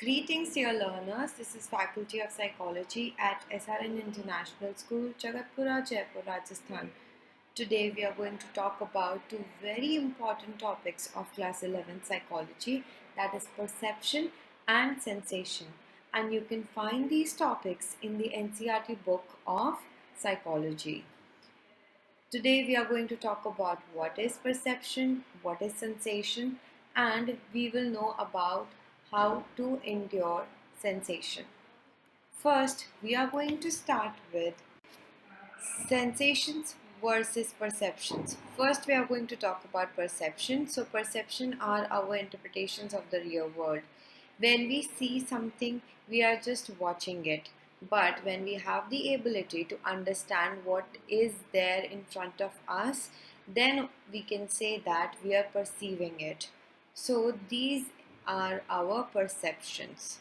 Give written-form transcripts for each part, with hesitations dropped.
Greetings dear learners, this is Faculty of Psychology at SRN International School, Jagatpura, Jaipur, Rajasthan. Today we are going to talk about two very important topics of class 11 psychology, that is perception and sensation. And you can find these topics in the NCERT book of psychology. Today we are going to talk about what is perception, what is sensation, and we will know about how to endure sensation. First, we are going to start with sensations versus perceptions. First, we are going to talk about perception. So, perception are our interpretations of the real world. When we see something, we are just watching it. But when we have the ability to understand what is there in front of us, then we can say that we are perceiving it. So, these are our perceptions.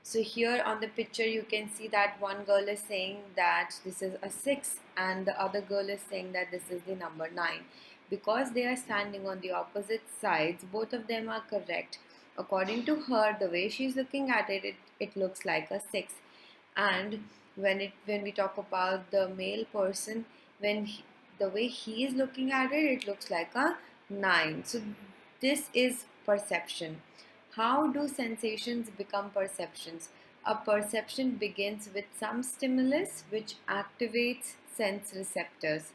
So here on the picture you can see that one girl is saying that this is a 6 and the other girl is saying that this is the number 9. Because they are standing on the opposite sides, both of them are correct. According to her, the way she's looking at it, it looks like a 6. And when we talk about the male person, the way he is looking at it, it looks like a 9. So this is perception. How do sensations become perceptions? A perception begins with some stimulus which activates sense receptors.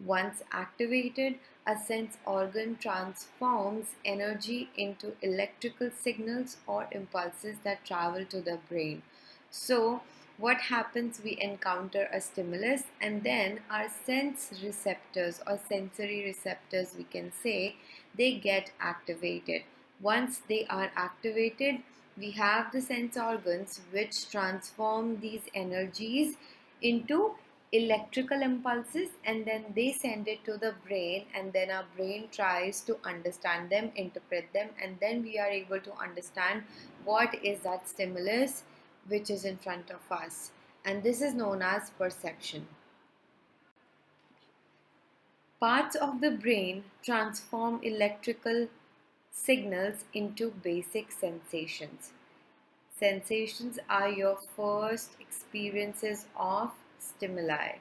Once activated, a sense organ transforms energy into electrical signals or impulses that travel to the brain. So, what happens? We encounter a stimulus, and then our sense receptors or sensory receptors, we can say, they get activated. Once they are activated, we have the sense organs which transform these energies into electrical impulses, and then they send it to the brain, and then our brain tries to understand them, interpret them, and then we are able to understand what is that stimulus which is in front of us, and this is known as perception. Parts of the brain transform electrical signals into basic sensations. Sensations are your first experiences of stimuli.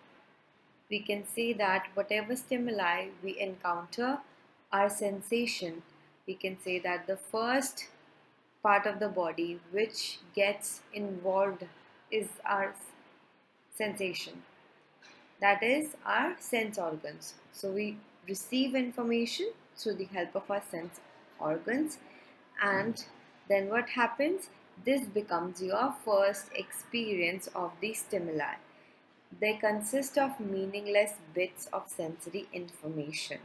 We can say that whatever stimuli we encounter are sensation. We can say that the first part of the body which gets involved is our sensation. That is our sense organs. So we receive information through the help of our sense organs, and then what happens? This becomes your first experience of the stimuli. They consist of meaningless bits of sensory information.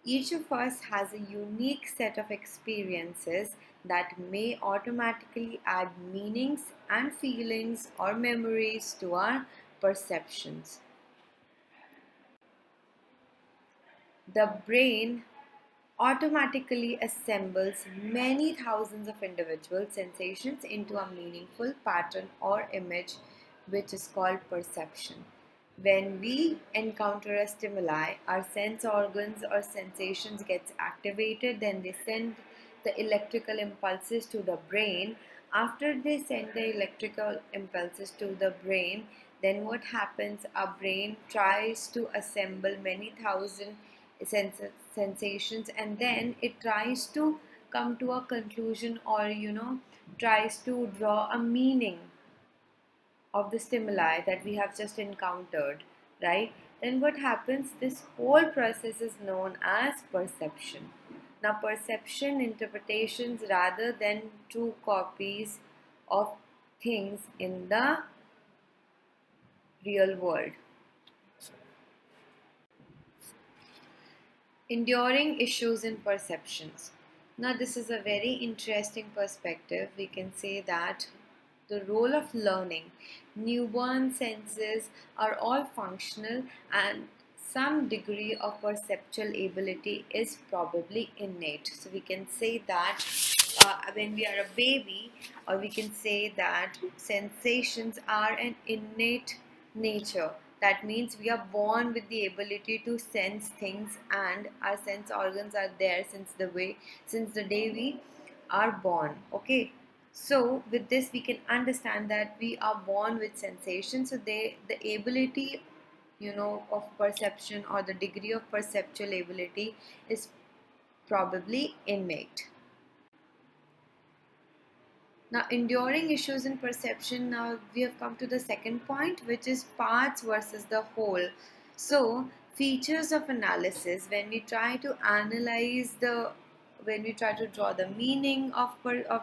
Each of us has a unique set of experiences that may automatically add meanings and feelings or memories to our perceptions. The brain automatically assembles many thousands of individual sensations into a meaningful pattern or image, which is called perception. When we encounter a stimuli, our sense organs or sensations gets activated, then they send the electrical impulses to the brain. After they send the electrical impulses to the brain, then what happens? Our brain tries to assemble many thousand sensations, and then it tries to come to a conclusion, or tries to draw a meaning of the stimuli that we have just encountered, right? Then what happens? This whole process is known as perception. Now, perception interpretations rather than true copies of things in the real world. Enduring issues in perceptions. Now, this is a very interesting perspective. We can say that the role of learning. Newborn senses are all functional, and some degree of perceptual ability is probably innate. So we can say that when we are a baby, or we can say that sensations are an innate nature. That means we are born with the ability to sense things, and our sense organs are there since the day we are born. Okay. So with this we can understand that we are born with sensation, so the ability, of perception, or the degree of perceptual ability is probably innate. Now, enduring issues in perception, now we have come to the second point, which is parts versus the whole. So, features of analysis, when we try to analyze when we try to draw the meaning of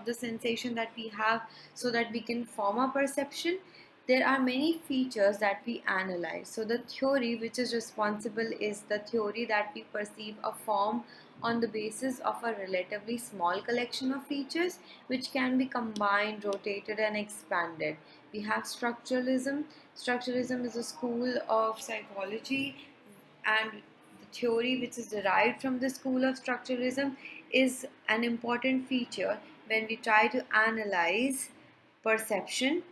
the sensation that we have, so that we can form a perception, there are many features that we analyze. So the theory which is responsible is the theory that we perceive a form on the basis of a relatively small collection of features which can be combined, rotated, and expanded. We have structuralism. Structuralism is a school of psychology, and the theory which is derived from the school of structuralism is an important feature when we try to analyze perception,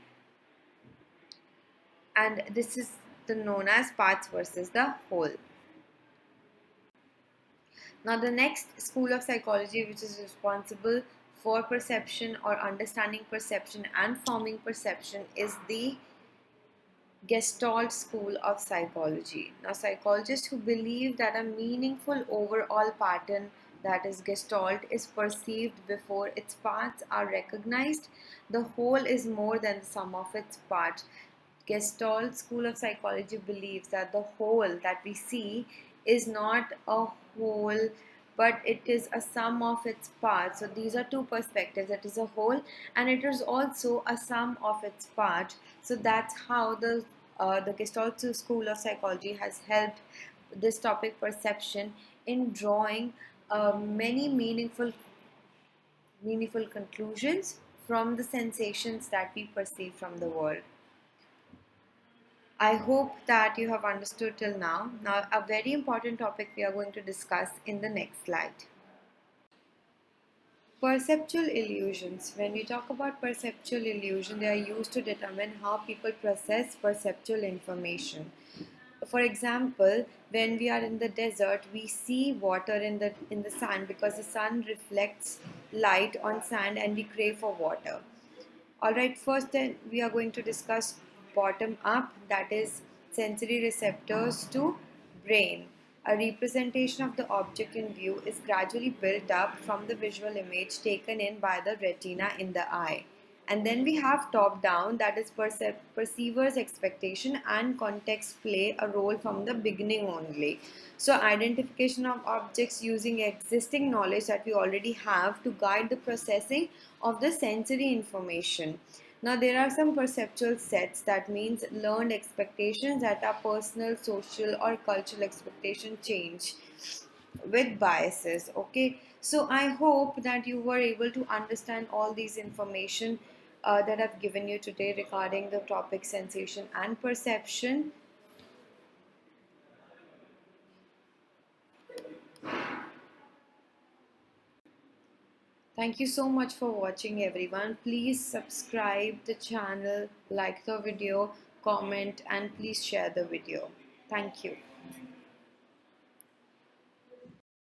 and this is known as parts versus the whole. Now, the next school of psychology which is responsible for perception or understanding perception and forming perception is the Gestalt school of psychology. Now, psychologists who believe that a meaningful overall pattern, that is Gestalt, is perceived before its parts are recognized. The whole is more than the sum of its parts. Gestalt school of psychology believes that the whole that we see is not a whole, but it is a sum of its parts. So these are two perspectives. It is a whole and it is also a sum of its parts. So that's how the Gestalt school of psychology has helped this topic perception in drawing many meaningful conclusions from the sensations that we perceive from the world. I hope that you have understood till now. Now, a very important topic we are going to discuss in the next slide. Perceptual illusions. When we talk about perceptual illusion, they are used to determine how people process perceptual information. For example, when we are in the desert, we see water in the sand because the sun reflects light on sand and we crave for water. Alright, first then we are going to discuss bottom up, that is sensory receptors to brain. A representation of the object in view is gradually built up from the visual image taken in by the retina in the eye. And then we have top down, that is perceiver's expectation and context play a role from the beginning only. So identification of objects using existing knowledge that we already have to guide the processing of the sensory information. Now there are some perceptual sets, that means learned expectations that are personal, social, or cultural expectation change with biases. Okay, so I hope that you were able to understand all these information that I've given you today regarding the topic sensation and perception. Thank you so much for watching, everyone. Please subscribe the channel, like the video, comment, and please share the video. Thank you.